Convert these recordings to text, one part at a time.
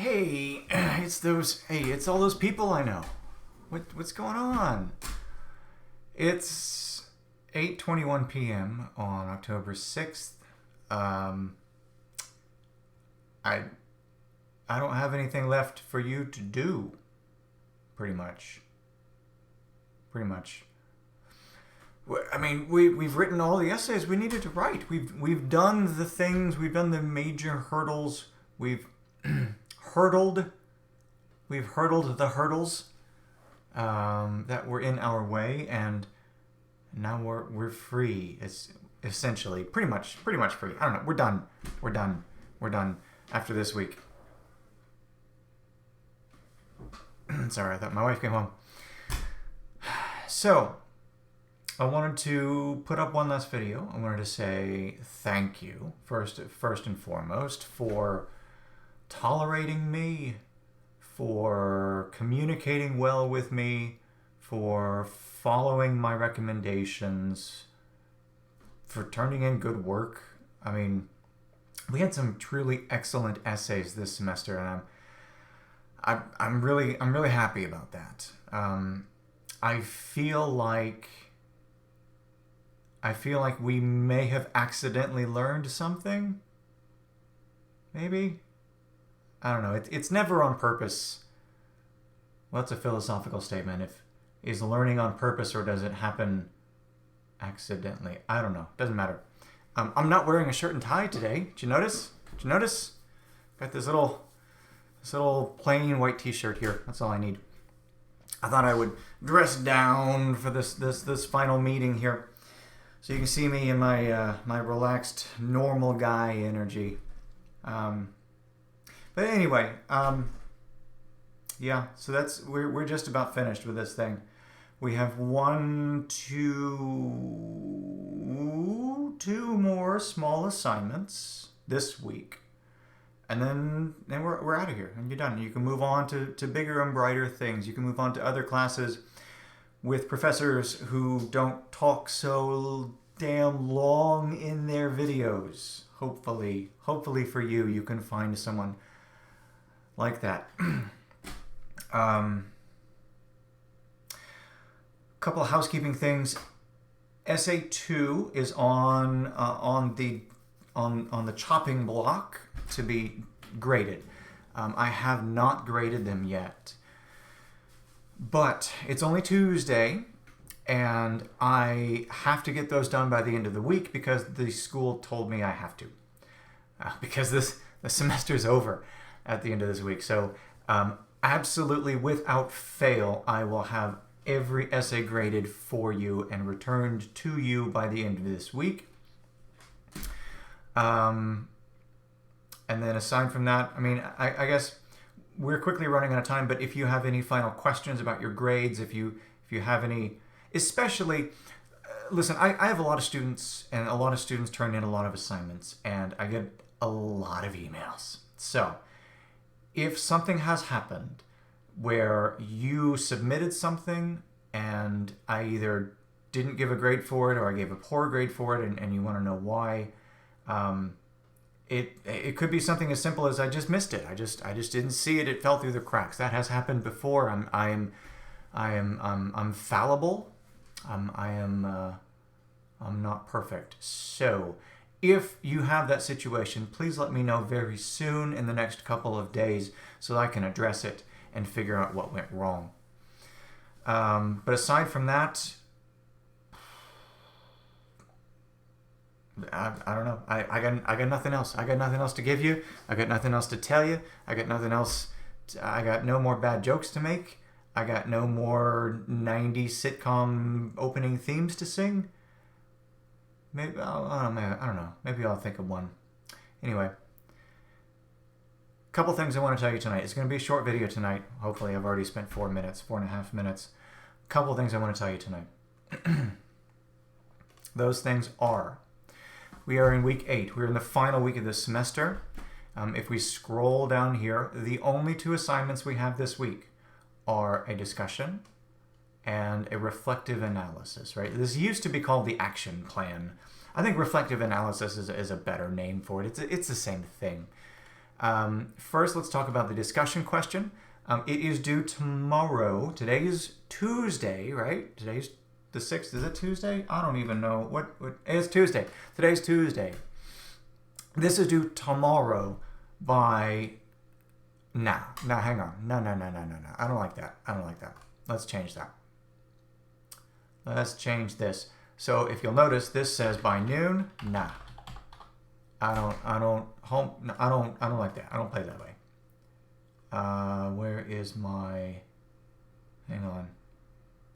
Hey, it's all those people I know. What's going on? It's 8:21 p.m. on October 6th. I don't have anything left for you to do. Pretty much. I mean, we've written all the essays we needed to write. We've done the things. We've done the major hurdles. We've hurdled the hurdles that were in our way, and now we're free. It's essentially pretty much free. I don't know. We're done after this week. Sorry, I thought my wife came home. So I wanted to put up one last video. I wanted to say thank you first and foremost for tolerating me, for communicating well with me, for following my recommendations, for turning in good work. I mean, we had some truly excellent essays this semester, and I'm really happy about that. I feel like we may have accidentally learned something. Maybe. I don't know. It's never on purpose. Well, that's a philosophical statement. Is learning on purpose, or does it happen accidentally? I don't know. Doesn't matter. I'm not wearing a shirt and tie today. Did you notice? Got this little plain white t-shirt here. That's all I need. I thought I would dress down for this final meeting here, so you can see me in my my relaxed, normal guy energy. But anyway, yeah. So we're just about finished with this thing. We have two more small assignments this week, and then we're out of here, and you're done. You can move on to bigger and brighter things. You can move on to other classes with professors who don't talk so damn long in their videos. Hopefully for you, you can find someone like that. Couple of housekeeping things. Essay 2 is on the chopping block to be graded. I have not graded them yet, but it's only Tuesday, and I have to get those done by the end of the week because the school told me I have to, because the semester's over at the end of this week. So absolutely without fail, I will have every essay graded for you and returned to you by the end of this week. And then aside from that, I mean, I guess we're quickly running out of time, but if you have any final questions about your grades, if you have any, especially, listen, I have a lot of students, and a lot of students turn in a lot of assignments, and I get a lot of emails. So if something has happened where you submitted something and I either didn't give a grade for it or I gave a poor grade for it, and you want to know why, it could be something as simple as I just missed it. I just didn't see it. It fell through the cracks. That has happened before. I'm fallible. I'm not perfect. So if you have that situation, please let me know very soon in the next couple of days so I can address it and figure out what went wrong. But aside from that, I don't know. I got nothing else. I got nothing else to give you. I got nothing else to tell you. I got nothing else. I got no more bad jokes to make. I got no more 90s sitcom opening themes to sing. Maybe I don't know. Maybe I'll think of one. Anyway, couple things I want to tell you tonight. It's going to be a short video tonight. Hopefully, I've already spent 4.5 minutes. Couple things I want to tell you tonight. Those things are: we are in week 8. We're in the final week of this semester. If we scroll down here, the only 2 assignments we have this week are a discussion and a reflective analysis, right? This used to be called the action plan. I think reflective analysis is a better name for it. It's the same thing. First, let's talk about the discussion question. It is due tomorrow. Today is Tuesday, right? Today's the 6th. Is it Tuesday? I don't even know. What it's Tuesday. Today's Tuesday. This is due tomorrow by... Now, hang on. No. I don't like that. Let's change that. Let's change this. So if you'll notice, this says by noon. Nah. I don't like that. I don't play that way. Where is my... Hang on.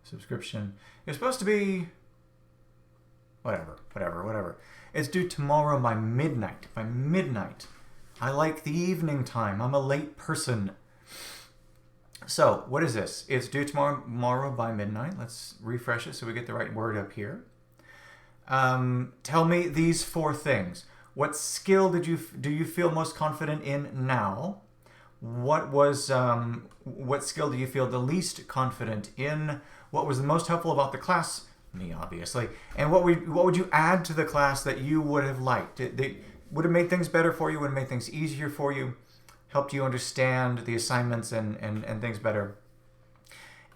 Subscription. It's supposed to be... Whatever. It's due tomorrow by midnight. I like the evening time. I'm a late person. So, what is this? It's due tomorrow by midnight. Let's refresh it so we get the right word up here. Tell me these 4 things. What skill do you feel most confident in now? What skill do you feel the least confident in? What was the most helpful about the class? Me, obviously. And what would you add to the class that you would have liked? Would have made things better for you, would have made things easier for you, helped you understand the assignments and things better.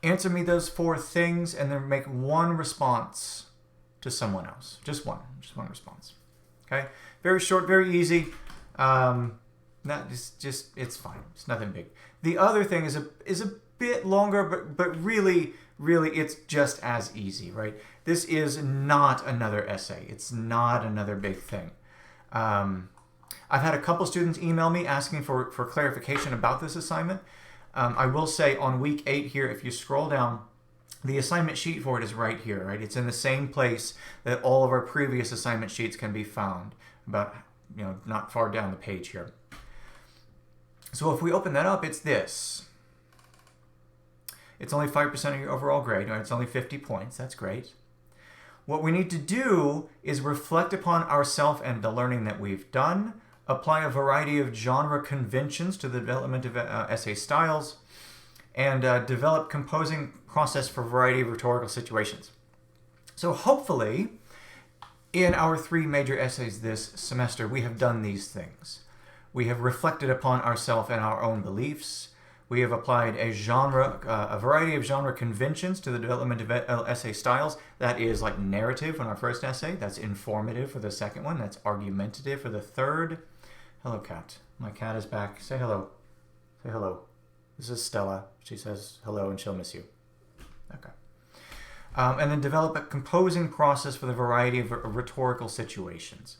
Answer me those 4 things and then make one response to someone else. Just one response. Okay? Very short, very easy. It's fine. It's nothing big. The other thing is a bit longer, but really it's just as easy, right? This is not another essay. It's not another big thing. I've had a couple students email me asking for clarification about this assignment. I will say on week 8 here, if you scroll down, the assignment sheet for it is right here, right? It's in the same place that all of our previous assignment sheets can be found, about, not far down the page here. So if we open that up, it's this. It's only 5% of your overall grade, right? It's only 50 points. That's great. What we need to do is reflect upon ourselves and the learning that we've done, apply a variety of genre conventions to the development of essay styles, and develop composing process for a variety of rhetorical situations. So hopefully, in our 3 major essays this semester, we have done these things. We have reflected upon ourselves and our own beliefs. We have applied a variety of genre conventions to the development of essay styles. That is like narrative in our first essay. That's informative for the second one. That's argumentative for the third. Hello, cat. My cat is back. Say hello. Say hello. This is Stella. She says hello and she'll miss you. Okay. And then develop a composing process for the variety of rhetorical situations.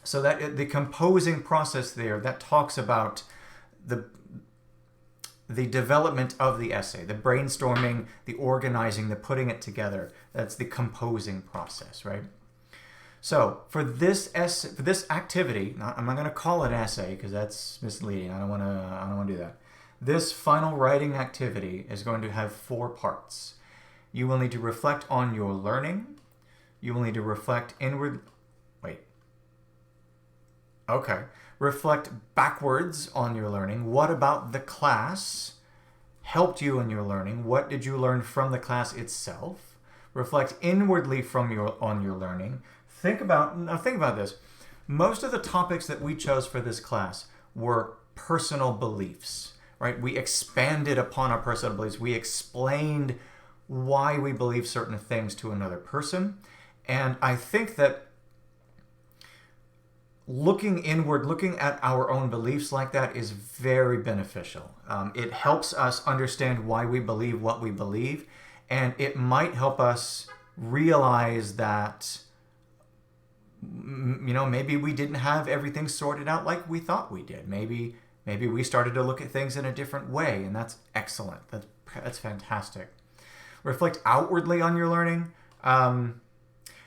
So that the composing process there, that talks about the development of the essay, the brainstorming, the organizing, the putting it together. That's the composing process, right? So for this activity, I'm not going to call it essay because that's misleading. I don't want to do that. This final writing activity is going to have 4 parts. You will need to reflect on your learning. You will need to reflect reflect backwards on your learning. What about the class helped you in your learning? What did you learn from the class itself? Reflect inwardly on your learning. Think about this. Most of the topics that we chose for this class were personal beliefs, right? We expanded upon our personal beliefs. We explained why we believe certain things to another person. And I think that looking inward, looking at our own beliefs like that is very beneficial. It helps us understand why we believe what we believe, and it might help us realize that, maybe we didn't have everything sorted out like we thought we did. Maybe we started to look at things in a different way, and that's excellent. That's fantastic. Reflect outwardly on your learning.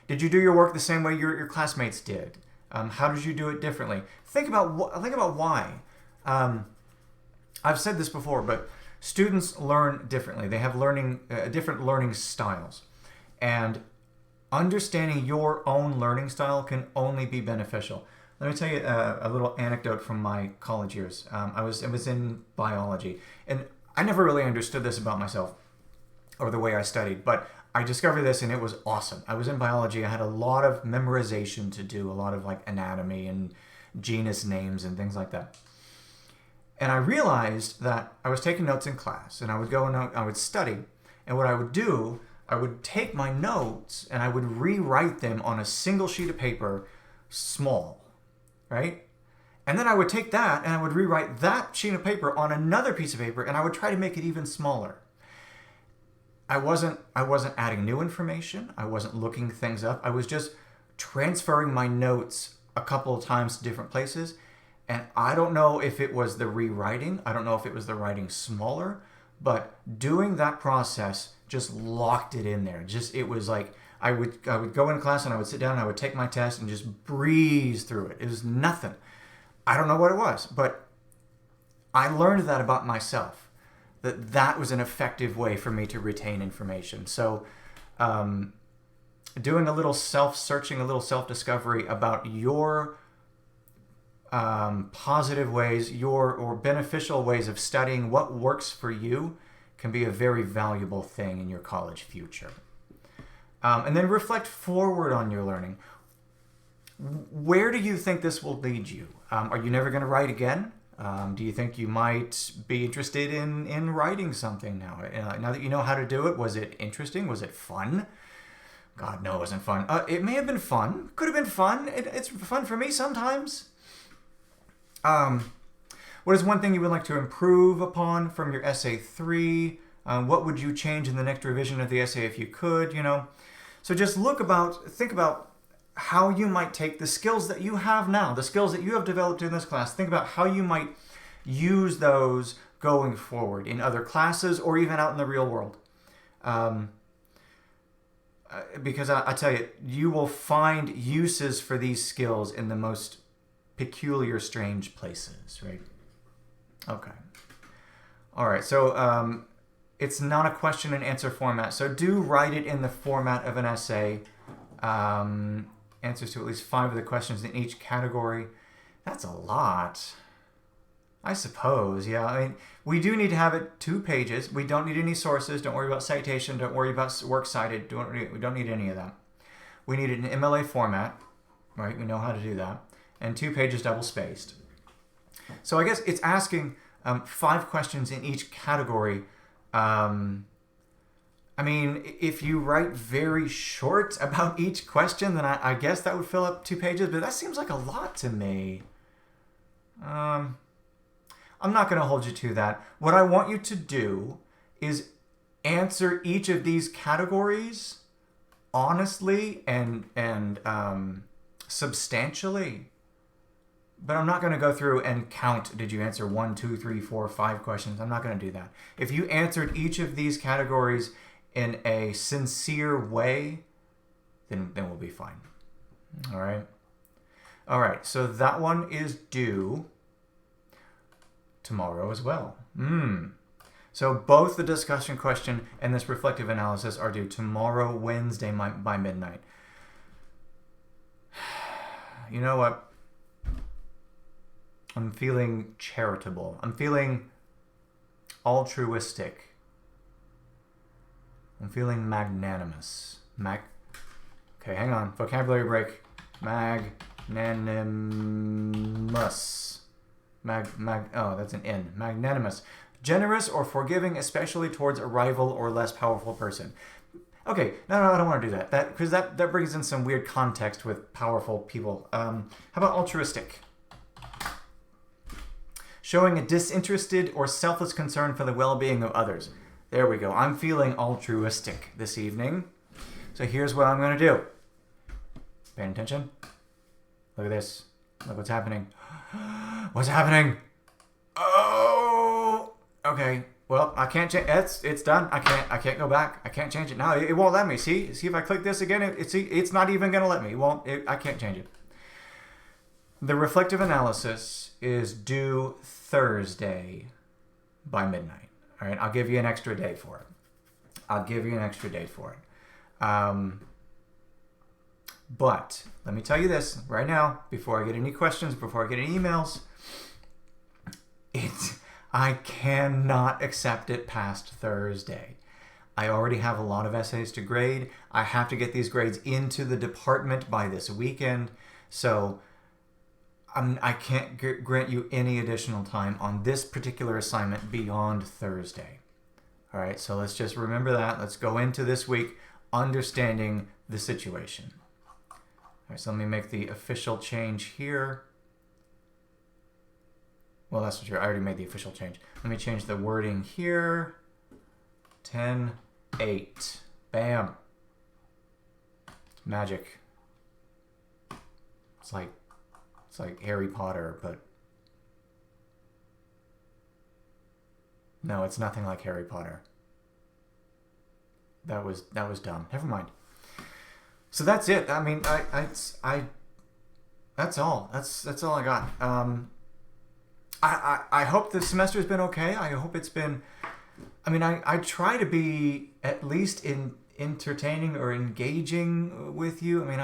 Did you do your work the same way your classmates did? How did you do it differently? Think about why. I've said this before, but students learn differently. They have different learning styles, and understanding your own learning style can only be beneficial. Let me tell you a little anecdote from my college years. I was in biology, and I never really understood this about myself or the way I studied, but I discovered this and it was awesome. I was in biology. I had a lot of memorization to do, a lot of like anatomy and genus names and things like that. And I realized that I was taking notes in class, and I would go and I would study. And what I would do, I would take my notes and I would rewrite them on a single sheet of paper, small, right? And then I would take that and I would rewrite that sheet of paper on another piece of paper, and I would try to make it even smaller. I wasn't adding new information. I wasn't looking things up. I was just transferring my notes a couple of times to different places. And I don't know if it was the rewriting. I don't know if it was the writing smaller, but doing that process just locked it in there. It was like I would go in class and I would sit down and I would take my test and just breeze through it. It was nothing. I don't know what it was, but I learned that about myself. That was an effective way for me to retain information. So doing a little self-searching, a little self-discovery about your positive ways, or beneficial ways of studying, what works for you, can be a very valuable thing in your college future. And then reflect forward on your learning. Where do you think this will lead you? Are you never going to write again? Do you think you might be interested in writing something now? Now that you know how to do it, was it interesting? Was it fun? God, no, it wasn't fun. It may have been fun. Could have been fun. It's fun for me sometimes. What is one thing you would like to improve upon from your essay 3? What would you change in the next revision of the essay if you could? So just think about how you might take the skills that you have now, the skills that you have developed in this class. Think about how you might use those going forward in other classes or even out in the real world. Because I tell you, you will find uses for these skills in the most peculiar, strange places, right? Okay. All right, so it's not a question and answer format, so do write it in the format of an essay. Answers to at least 5 of the questions in each category. That's a lot, I suppose. Yeah, I mean, we do need to have it 2 pages. We don't need any sources. Don't worry about citation. Don't worry about works cited. We don't need any of that. We need it in MLA format, right? We know how to do that. And 2 pages double spaced. So I guess it's asking 5 questions in each category. I mean, if you write very short about each question, then I guess that would fill up 2 pages, but that seems like a lot to me. I'm not going to hold you to that. What I want you to do is answer each of these categories honestly and substantially. But I'm not going to go through and count, did you answer 1, 2, 3, 4, 5 questions? I'm not going to do that. If you answered each of these categories in a sincere way, then we'll be fine. All right, so that one is due tomorrow as well. So both the discussion question and this reflective analysis are due tomorrow, Wednesday, by midnight. You know what? I'm feeling charitable. I'm feeling altruistic. I'm feeling magnanimous. Okay, hang on. Vocabulary break. Magnanimous. Oh, that's an N. Magnanimous. Generous or forgiving, especially towards a rival or less powerful person. Okay, no, I don't want to do that. Because that brings in some weird context with powerful people. How about altruistic? Showing a disinterested or selfless concern for the well-being of others. There we go. I'm feeling altruistic this evening. So here's what I'm going to do. Paying attention? Look at this. Look what's happening. What's happening? Oh! Okay. Well, I can't change. It's done. I can't go back. I can't change it now. It won't let me. See if I click this again. It's not even going to let me. It won't. I can't change it. The reflective analysis is due Thursday by midnight. All right, I'll give you an extra day for it. But let me tell you this right now, before I get any questions, before I get any emails, I cannot accept it past Thursday. I already have a lot of essays to grade. I have to get these grades into the department by this weekend. So I can't grant you any additional time on this particular assignment beyond Thursday. All right, so let's just remember that. Let's go into this week understanding the situation. All right, so let me make the official change here. Well, that's true. I already made the official change. Let me change the wording here. 10-8. Bam. Magic. It's like Harry Potter, but no, it's nothing like Harry Potter. That was dumb. Never mind. So that's it. I mean, that's all. That's all I got. I hope the semester's been okay. I hope it's been. I mean, I try to be at least entertaining or engaging with you. I mean,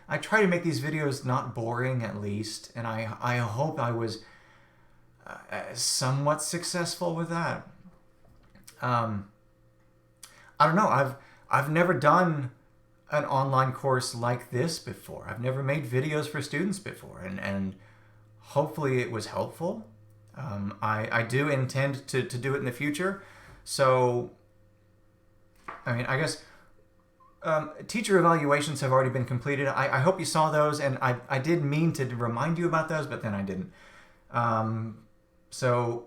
I try to make these videos not boring at least, and I hope I was somewhat successful with that. I don't know. I've never done an online course like this before. I've never made videos for students before, and hopefully it was helpful. I do intend to do it in the future. So, I mean, I guess teacher evaluations have already been completed. I hope you saw those, and I did mean to remind you about those, but then I didn't. So,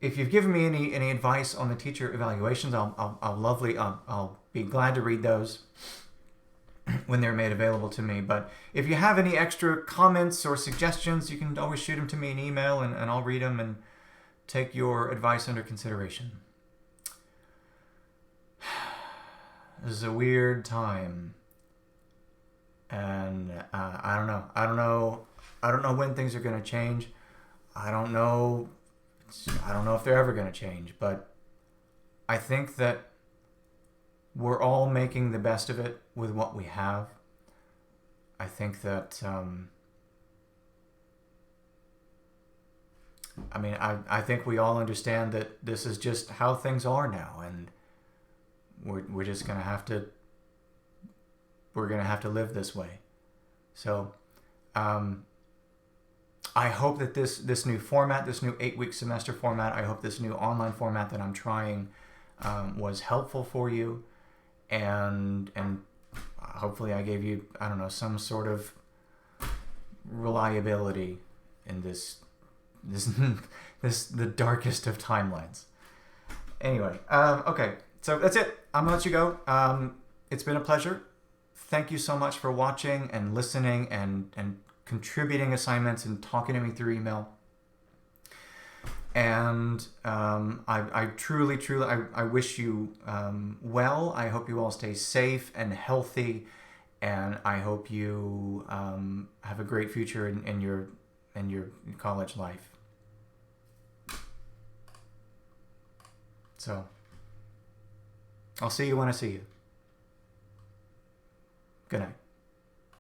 if you've given me any advice on the teacher evaluations, I'll be glad to read those when they're made available to me. But if you have any extra comments or suggestions, you can always shoot them to me in email, and I'll read them and take your advice under consideration. This is a weird time, and I don't know when things are going to change. I don't know if they're ever going to change, but I think that we're all making the best of it with what we have. I think that I think we all understand that this is just how things are now, and we're just gonna have to live this way. So I hope that this new format, this new 8-week semester format, I hope this new online format that I'm trying was helpful for you, and hopefully I gave you, I don't know, some sort of reliability in this the darkest of timelines. Anyway, okay. So that's it. I'm going to let you go. It's been a pleasure. Thank you so much for watching and listening and contributing assignments and talking to me through email. And I truly, I wish you well. I hope you all stay safe and healthy. And I hope you have a great future in your college life. So I'll see you when I see you. Good night.